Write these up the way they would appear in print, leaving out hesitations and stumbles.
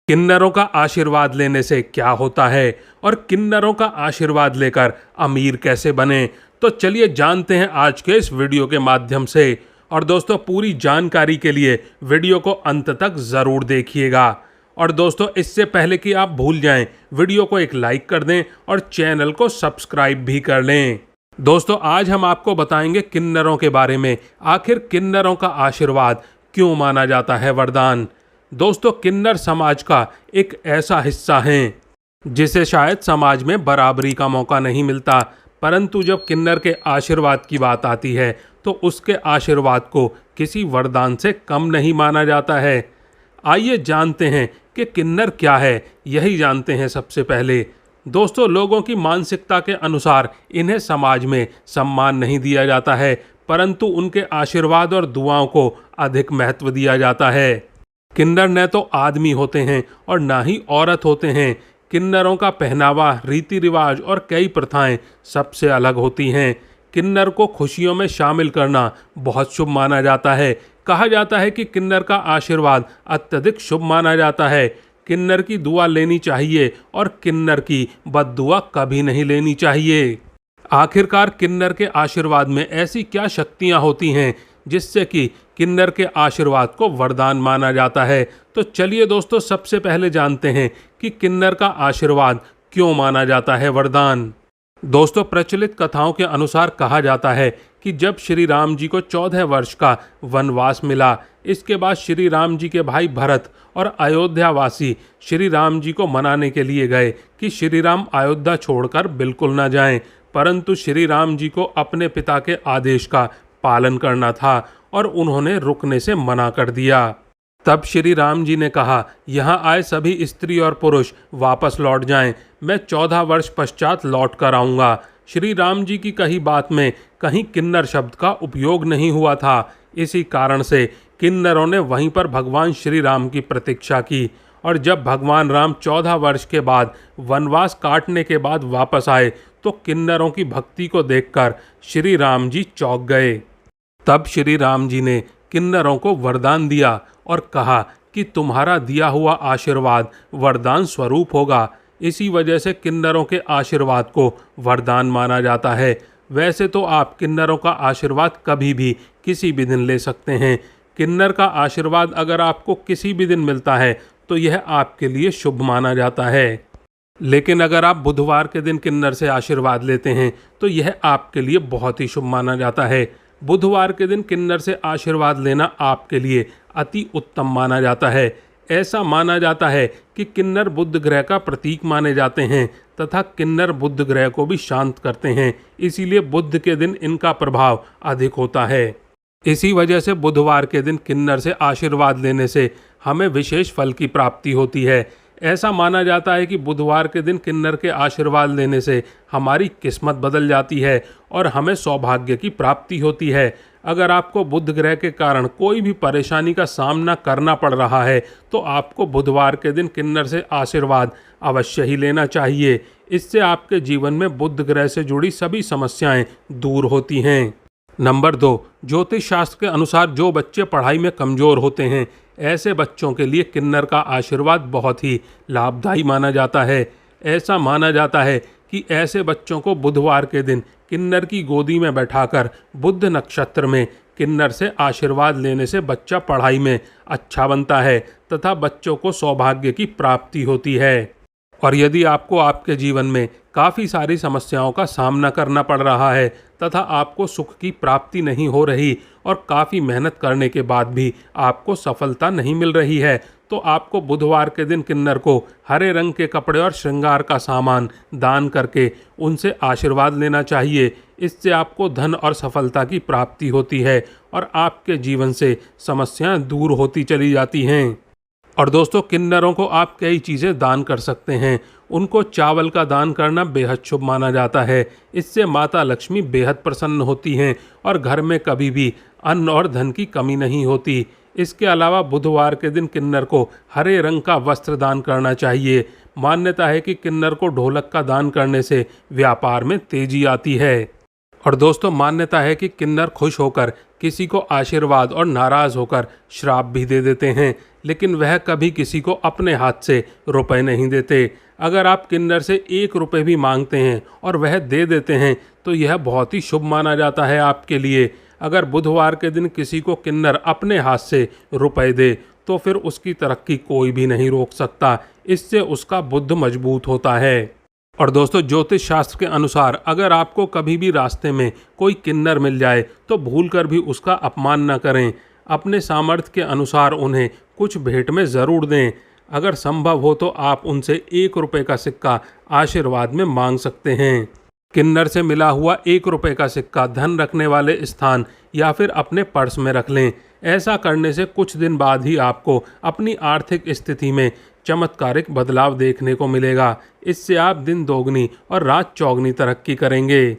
किन्नरों का आशीर्वाद लेने से क्या होता है और किन्नरों का आशीर्वाद लेकर अमीर कैसे बने, तो चलिए जानते हैं आज के इस वीडियो के माध्यम से। और दोस्तों, पूरी जानकारी के लिए वीडियो को अंत तक ज़रूर देखिएगा। और दोस्तों, इससे पहले कि आप भूल जाएं, वीडियो को एक लाइक कर दें और चैनल को सब्सक्राइब भी कर लें। दोस्तों, आज हम आपको बताएंगे किन्नरों के बारे में। आखिर किन्नरों का आशीर्वाद क्यों माना जाता है वरदान। दोस्तों, किन्नर समाज का एक ऐसा हिस्सा हैं जिसे शायद समाज में बराबरी का मौका नहीं मिलता, परंतु जब किन्नर के आशीर्वाद की बात आती है तो उसके आशीर्वाद को किसी वरदान से कम नहीं माना जाता है। आइए जानते हैं कि किन्नर क्या है, यही जानते हैं सबसे पहले। दोस्तों, लोगों की मानसिकता के अनुसार इन्हें समाज में सम्मान नहीं दिया जाता है, परंतु उनके आशीर्वाद और दुआओं को अधिक महत्व दिया जाता है। किन्नर न तो आदमी होते हैं और ना ही औरत होते हैं। किन्नरों का पहनावा, रीति रिवाज और कई प्रथाएं सबसे अलग होती हैं। किन्नर को खुशियों में शामिल करना बहुत शुभ माना जाता है। कहा जाता है कि किन्नर का आशीर्वाद अत्यधिक शुभ माना जाता है। किन्नर की दुआ लेनी चाहिए और किन्नर की बद्दुआ कभी नहीं लेनी चाहिए। आखिरकार किन्नर के आशीर्वाद में ऐसी क्या शक्तियां होती हैं जिससे कि किन्नर के आशीर्वाद को वरदान माना जाता है। तो चलिए दोस्तों, सबसे पहले जानते हैं कि किन्नर का आशीर्वाद क्यों माना जाता है वरदान। दोस्तों, प्रचलित कथाओं के अनुसार कहा जाता है कि जब श्री राम जी को 14 वर्ष का वनवास मिला, इसके बाद श्री राम जी के भाई भरत और अयोध्यावासी श्री राम जी को मनाने के लिए गए कि श्री राम अयोध्या छोड़कर बिल्कुल न जाएं, परंतु श्री राम जी को अपने पिता के आदेश का पालन करना था और उन्होंने रुकने से मना कर दिया। तब श्री राम जी ने कहा, यहाँ आए सभी स्त्री और पुरुष वापस लौट जाएं, मैं 14 वर्ष पश्चात लौट कर आऊँगा। श्री राम जी की कही बात में कहीं किन्नर शब्द का उपयोग नहीं हुआ था। इसी कारण से किन्नरों ने वहीं पर भगवान श्री राम की प्रतीक्षा की। और जब भगवान राम 14 वर्ष के बाद वनवास काटने के बाद वापस आए तो किन्नरों की भक्ति को देखकर श्री राम जी चौंक गए। तब श्री राम जी ने किन्नरों को वरदान दिया और कहा कि तुम्हारा दिया हुआ आशीर्वाद वरदान स्वरूप होगा। इसी वजह से किन्नरों के आशीर्वाद को वरदान माना जाता है। वैसे तो आप किन्नरों का आशीर्वाद कभी भी किसी भी दिन ले सकते हैं। किन्नर का आशीर्वाद अगर आपको किसी भी दिन मिलता है तो यह आपके लिए शुभ माना जाता है। लेकिन अगर आप बुधवार के दिन किन्नर से आशीर्वाद लेते हैं तो यह आपके लिए बहुत ही शुभ माना जाता है। बुधवार के दिन किन्नर से आशीर्वाद लेना आपके लिए अति उत्तम माना जाता है। ऐसा माना जाता है कि किन्नर बुध ग्रह का प्रतीक माने जाते हैं तथा किन्नर बुध ग्रह को भी शांत करते हैं, इसीलिए बुध के दिन इनका प्रभाव अधिक होता है। इसी वजह से बुधवार के दिन किन्नर से आशीर्वाद लेने से हमें विशेष फल की प्राप्ति होती है। ऐसा माना जाता है कि बुधवार के दिन किन्नर के आशीर्वाद लेने से हमारी किस्मत बदल जाती है और हमें सौभाग्य की प्राप्ति होती है। अगर आपको बुध ग्रह के कारण कोई भी परेशानी का सामना करना पड़ रहा है तो आपको बुधवार के दिन किन्नर से आशीर्वाद अवश्य ही लेना चाहिए। इससे आपके जीवन में बुध ग्रह से जुड़ी सभी समस्याएं दूर होती हैं। नंबर 2, ज्योतिष शास्त्र के अनुसार जो बच्चे पढ़ाई में कमज़ोर होते हैं, ऐसे बच्चों के लिए किन्नर का आशीर्वाद बहुत ही लाभदायी माना जाता है। ऐसा माना जाता है कि ऐसे बच्चों को बुधवार के दिन किन्नर की गोदी में बैठाकर बुध नक्षत्र में किन्नर से आशीर्वाद लेने से बच्चा पढ़ाई में अच्छा बनता है तथा बच्चों को सौभाग्य की प्राप्ति होती है। और यदि आपको आपके जीवन में काफ़ी सारी समस्याओं का सामना करना पड़ रहा है तथा आपको सुख की प्राप्ति नहीं हो रही और काफ़ी मेहनत करने के बाद भी आपको सफलता नहीं मिल रही है, तो आपको बुधवार के दिन किन्नर को हरे रंग के कपड़े और श्रृंगार का सामान दान करके उनसे आशीर्वाद लेना चाहिए। इससे आपको धन और सफलता की प्राप्ति होती है और आपके जीवन से समस्याएं दूर होती चली जाती हैं। और दोस्तों, किन्नरों को आप कई चीज़ें दान कर सकते हैं। उनको चावल का दान करना बेहद शुभ माना जाता है। इससे माता लक्ष्मी बेहद प्रसन्न होती हैं और घर में कभी भी अन्न और धन की कमी नहीं होती। इसके अलावा बुधवार के दिन किन्नर को हरे रंग का वस्त्र दान करना चाहिए। मान्यता है कि किन्नर को ढोलक का दान करने से व्यापार में तेजी आती है। और दोस्तों, मान्यता है कि किन्नर खुश होकर किसी को आशीर्वाद और नाराज होकर श्राप भी दे देते हैं। लेकिन वह कभी किसी को अपने हाथ से रुपए नहीं देते। अगर आप किन्नर से 1 रुपये भी मांगते हैं और वह दे देते हैं तो यह बहुत ही शुभ माना जाता है आपके लिए। अगर बुधवार के दिन किसी को किन्नर अपने हाथ से रुपए दे तो फिर उसकी तरक्की कोई भी नहीं रोक सकता। इससे उसका बुद्ध मजबूत होता है। और दोस्तों, ज्योतिष शास्त्र के अनुसार अगर आपको कभी भी रास्ते में कोई किन्नर मिल जाए तो भूलकर भी उसका अपमान न करें। अपने सामर्थ्य के अनुसार उन्हें कुछ भेंट में ज़रूर दें। अगर संभव हो तो आप उनसे 1 रुपये का सिक्का आशीर्वाद में मांग सकते हैं। किन्नर से मिला हुआ 1 रुपये का सिक्का धन रखने वाले स्थान या फिर अपने पर्स में रख लें। ऐसा करने से कुछ दिन बाद ही आपको अपनी आर्थिक स्थिति में चमत्कारिक बदलाव देखने को मिलेगा। इससे आप दिन दोगुनी और रात चौगुनी तरक्की करेंगे।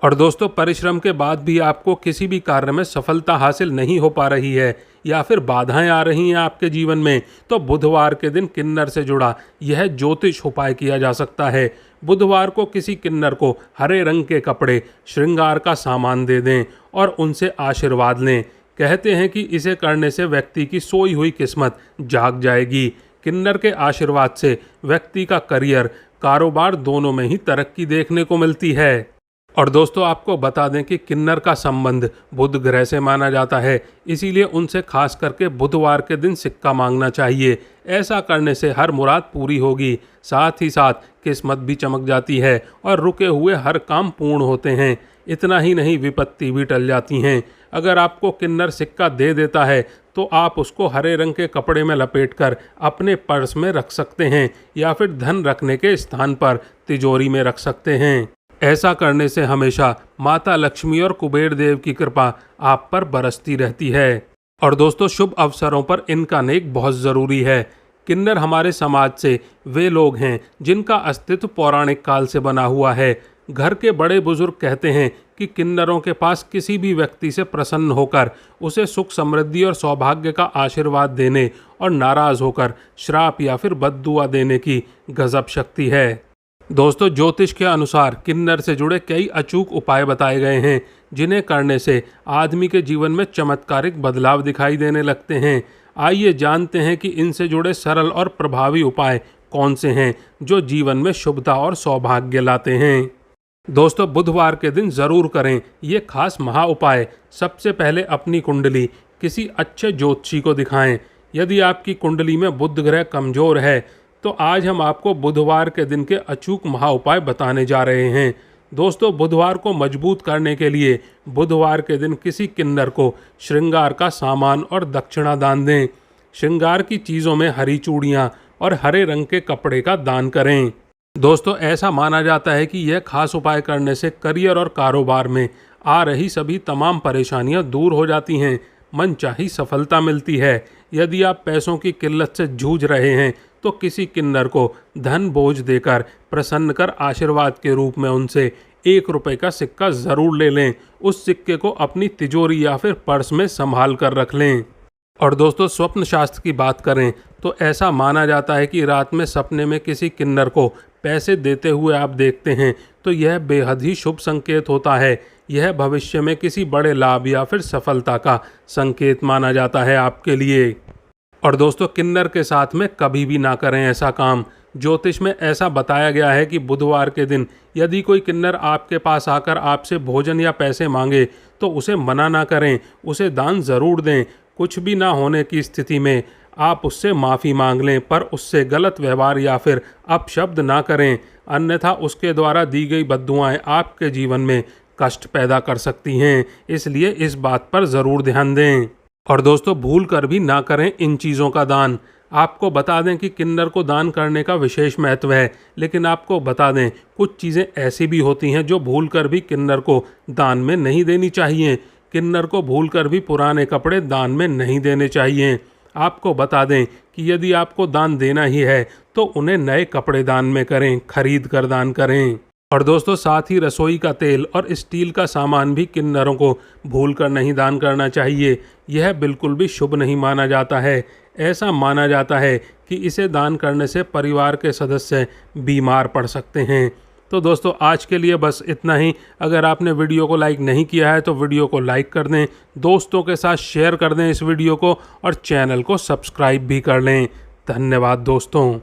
और दोस्तों, परिश्रम के बाद भी आपको किसी भी कार्य में सफलता हासिल नहीं हो पा रही है या फिर बाधाएं आ रही हैं आपके जीवन में, तो बुधवार के दिन किन्नर से जुड़ा यह ज्योतिष उपाय किया जा सकता है। बुधवार को किसी किन्नर को हरे रंग के कपड़े, श्रृंगार का सामान दे दें और उनसे आशीर्वाद लें। कहते हैं कि इसे करने से व्यक्ति की सोई हुई किस्मत जाग जाएगी। किन्नर के आशीर्वाद से व्यक्ति का करियर, कारोबार दोनों में ही तरक्की देखने को मिलती है। और दोस्तों, आपको बता दें कि किन्नर का संबंध बुध ग्रह से माना जाता है, इसीलिए उनसे खास करके बुधवार के दिन सिक्का मांगना चाहिए। ऐसा करने से हर मुराद पूरी होगी, साथ ही साथ किस्मत भी चमक जाती है और रुके हुए हर काम पूर्ण होते हैं। इतना ही नहीं, विपत्ति भी टल जाती हैं। अगर आपको किन्नर सिक्का दे देता है तो आप उसको हरे रंग के कपड़े में लपेटकर अपने पर्स में रख सकते हैं या फिर धन रखने के स्थान पर तिजोरी में रख सकते हैं। ऐसा करने से हमेशा माता लक्ष्मी और कुबेर देव की कृपा आप पर बरसती रहती है। और दोस्तों, शुभ अवसरों पर इनका नेक बहुत ज़रूरी है। किन्नर हमारे समाज से वे लोग हैं जिनका अस्तित्व पौराणिक काल से बना हुआ है। घर के बड़े बुजुर्ग कहते हैं कि किन्नरों के पास किसी भी व्यक्ति से प्रसन्न होकर उसे सुख समृद्धि और सौभाग्य का आशीर्वाद देने और नाराज होकर श्राप या फिर बद्दुआ देने की गजब शक्ति है। दोस्तों, ज्योतिष के अनुसार किन्नर से जुड़े कई अचूक उपाय बताए गए हैं जिन्हें करने से आदमी के जीवन में चमत्कारिक बदलाव दिखाई देने लगते हैं। आइए जानते हैं कि इनसे जुड़े सरल और प्रभावी उपाय कौन से हैं जो जीवन में शुभता और सौभाग्य लाते हैं। दोस्तों, बुधवार के दिन ज़रूर करें ये खास महा उपाय। सबसे पहले अपनी कुंडली किसी अच्छे ज्योतिषी को दिखाएं। यदि आपकी कुंडली में बुध ग्रह कमज़ोर है तो आज हम आपको बुधवार के दिन के अचूक महा उपाय बताने जा रहे हैं। दोस्तों, बुधवार को मजबूत करने के लिए बुधवार के दिन किसी किन्नर को श्रृंगार का सामान और दक्षिणा दान दें। श्रृंगार की चीज़ों में हरी चूड़ियाँ और हरे रंग के कपड़े का दान करें। दोस्तों, ऐसा माना जाता है कि यह खास उपाय करने से करियर और कारोबार में आ रही सभी तमाम परेशानियां दूर हो जाती हैं, मनचाही सफलता मिलती है। यदि आप पैसों की किल्लत से जूझ रहे हैं तो किसी किन्नर को धन बोझ देकर प्रसन्न कर आशीर्वाद के रूप में उनसे 1 रुपये का सिक्का ज़रूर ले लें। उस सिक्के को अपनी तिजोरी या फिर पर्स में संभाल कर रख लें। और दोस्तों, स्वप्न शास्त्र की बात करें तो ऐसा माना जाता है कि रात में सपने में किसी किन्नर को पैसे देते हुए आप देखते हैं तो यह बेहद ही शुभ संकेत होता है। यह भविष्य में किसी बड़े लाभ या फिर सफलता का संकेत माना जाता है आपके लिए। और दोस्तों, किन्नर के साथ में कभी भी ना करें ऐसा काम। ज्योतिष में ऐसा बताया गया है कि बुधवार के दिन यदि कोई किन्नर आपके पास आकर आपसे भोजन या पैसे मांगे तो उसे मना ना करें, उसे दान ज़रूर दें। कुछ भी ना होने की स्थिति में आप उससे माफ़ी मांग लें, पर उससे गलत व्यवहार या फिर अपशब्द ना करें, अन्यथा उसके द्वारा दी गई बद्दुआएं आपके जीवन में कष्ट पैदा कर सकती हैं। इसलिए इस बात पर ज़रूर ध्यान दें। और दोस्तों, भूल कर भी ना करें इन चीज़ों का दान। आपको बता दें कि किन्नर को दान करने का विशेष महत्व है, लेकिन आपको बता दें कुछ चीज़ें ऐसी भी होती हैं जो भूल कर भी किन्नर को दान में नहीं देनी चाहिए। किन्नर को भूल कर भी पुराने कपड़े दान में नहीं देने चाहिए। आपको बता दें कि यदि आपको दान देना ही है तो उन्हें नए कपड़े दान में करें, खरीद कर दान करें। और दोस्तों, साथ ही रसोई का तेल और स्टील का सामान भी किन्नरों को भूल कर नहीं दान करना चाहिए। यह बिल्कुल भी शुभ नहीं माना जाता है। ऐसा माना जाता है कि इसे दान करने से परिवार के सदस्य बीमार पड़ सकते हैं। तो दोस्तों आज के लिए बस इतना ही। अगर आपने वीडियो को लाइक नहीं किया है तो वीडियो को लाइक कर दें, दोस्तों के साथ शेयर कर दें इस वीडियो को, और चैनल को सब्सक्राइब भी कर लें। धन्यवाद दोस्तों।